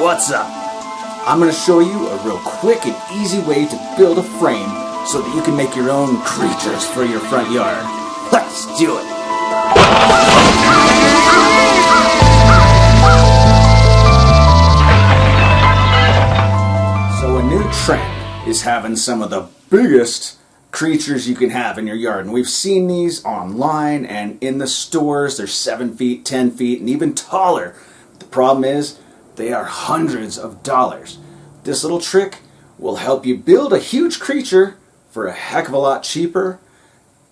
What's up? I'm going to show you a real quick and easy way to build a frame so that you can make your own creatures for your front yard. Let's do it! So a new trend is having some of the biggest creatures you can have in your yard. And we've seen these online and in the stores. They're 7 feet, 10 feet, and even taller. The problem is, they are hundreds of dollars. This little trick will help you build a huge creature for a heck of a lot cheaper.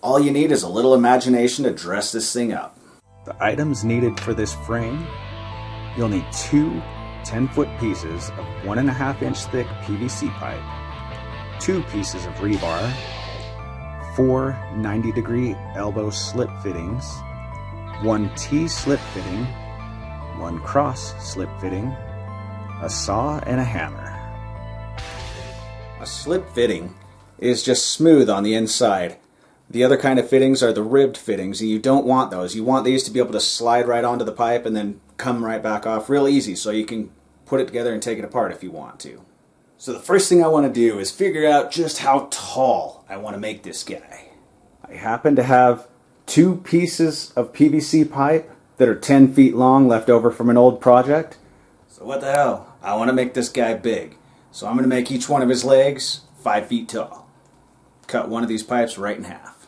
All you need is a little imagination to dress this thing up. The items needed for this frame: you'll need 2 10-foot pieces of 1.5 inch thick PVC pipe, 2 pieces of rebar, 4 90-degree elbow slip fittings, 1 T-slip fitting, 1 cross slip fitting, a saw, and a hammer. A slip fitting is just smooth on the inside. The other kind of fittings are the ribbed fittings, and you don't want those. You want these to be able to slide right onto the pipe and then come right back off real easy, so you can put it together and take it apart if you want to. So the first thing I want to do is figure out just how tall I want to make this guy. I happen to have 2 pieces of PVC pipe that are 10 feet long left over from an old project. So what the hell? I want to make this guy big. So I'm going to make each one of his legs 5 feet tall. Cut one of these pipes right in half.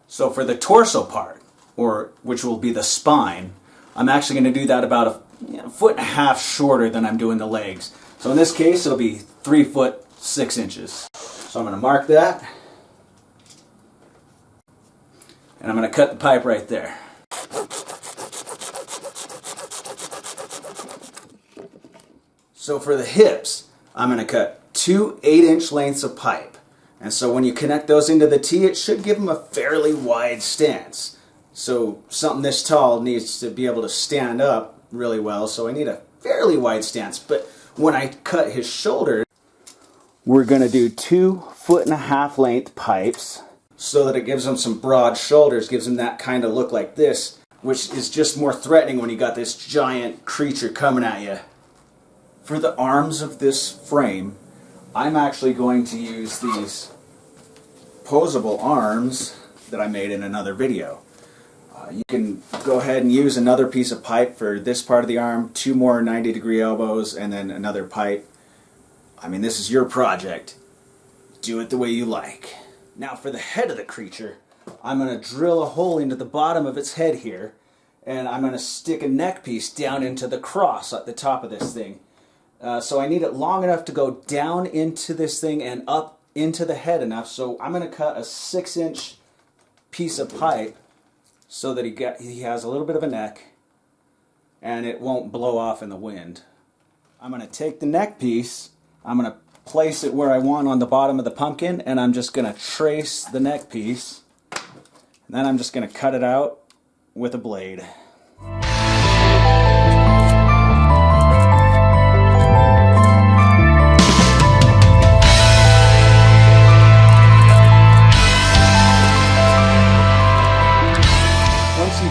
So for the torso part, or which will be the spine, I'm actually going to do that about a foot and a half shorter than I'm doing the legs. So in this case, it'll be 3 foot 6 inches. So I'm going to mark that. And I'm going to cut the pipe right there. So for the hips, I'm going to cut 2 8-inch lengths of pipe. And so when you connect those into the T, it should give them a fairly wide stance. So something this tall needs to be able to stand up really well, so I need a fairly wide stance. But when I cut his shoulder, we're going to do 2 1.5-foot length pipes so that it gives him some broad shoulders, gives him that kind of look like this, which is just more threatening when you got this giant creature coming at you. For the arms of this frame, I'm actually going to use these posable arms that I made in another video. You can go ahead and use another piece of pipe for this part of the arm, 2 more 90-degree elbows, and then another pipe. I mean, this is your project. Do it the way you like. Now for the head of the creature, I'm going to drill a hole into the bottom of its head here, and I'm going to stick a neck piece down into the cross at the top of this thing. So I need it long enough to go down into this thing and up into the head enough. So I'm going to cut a 6-inch piece of pipe so that he has a little bit of a neck and it won't blow off in the wind. I'm going to take the neck piece, I'm going to place it where I want on the bottom of the pumpkin, and I'm just going to trace the neck piece. And then I'm just going to cut it out with a blade.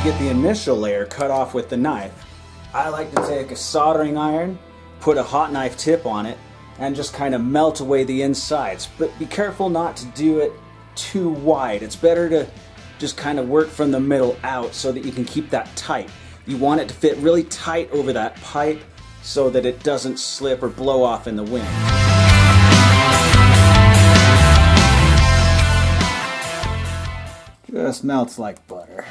Get the initial layer cut off with the knife, I like to take a soldering iron, put a hot knife tip on it, and just kind of melt away the insides. But be careful not to do it too wide. It's better to just kind of work from the middle out so that you can keep that tight. You want it to fit really tight over that pipe so that it doesn't slip or blow off in the wind. Just melts like butter.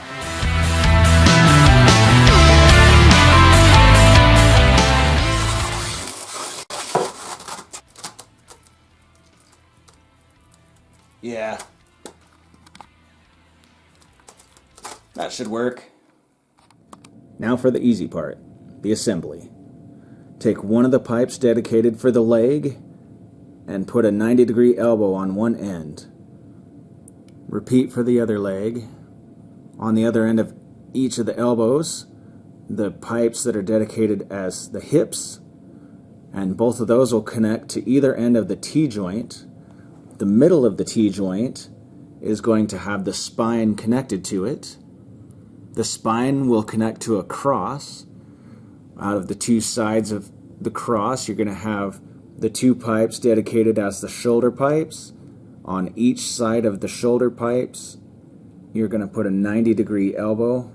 Yeah, that should work. Now for the easy part, the assembly. Take one of the pipes dedicated for the leg and put a 90-degree elbow on one end. Repeat for the other leg. On the other end of each of the elbows, the pipes that are dedicated as the hips, and both of those will connect to either end of the T-joint. The middle of the T-joint is going to have the spine connected to it. The spine will connect to a cross out of the two sides of the cross, you're going to have the two pipes dedicated as the shoulder pipes. On each side of the shoulder pipes, you're going to put a 90-degree elbow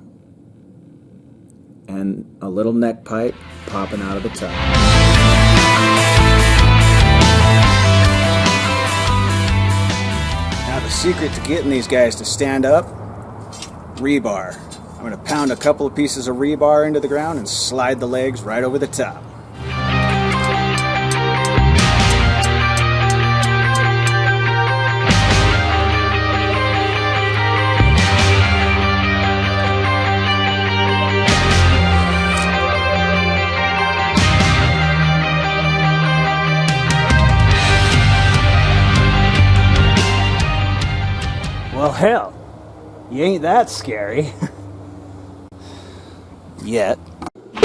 and a little neck pipe popping out of the tub. Now the secret to getting these guys to stand up, rebar. I'm going to pound a couple of pieces of rebar into the ground and slide the legs right over the top. Well, hell, you ain't that scary. Yet. Now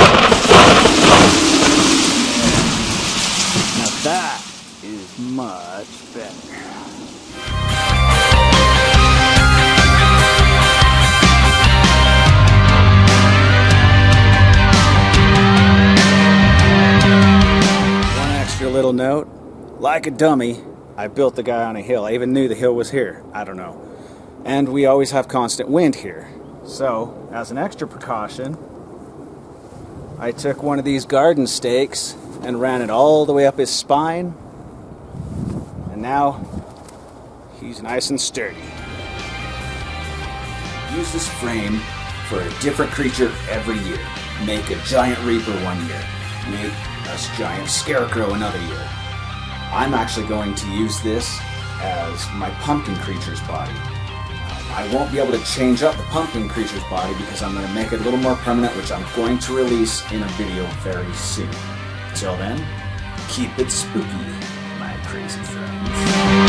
that is much better. One extra little note, like a dummy, I built the guy on a hill. I even knew the hill was here. I don't know. And we always have constant wind here. So, as an extra precaution, I took one of these garden stakes and ran it all the way up his spine. And now, he's nice and sturdy. Use this frame for a different creature every year. Make a giant reaper one year. Make a giant scarecrow another year. I'm actually going to use this as my pumpkin creature's body. I won't be able to change up the pumpkin creature's body because I'm going to make it a little more permanent, which I'm going to release in a video very soon. Till then, keep it spooky, my crazy friends.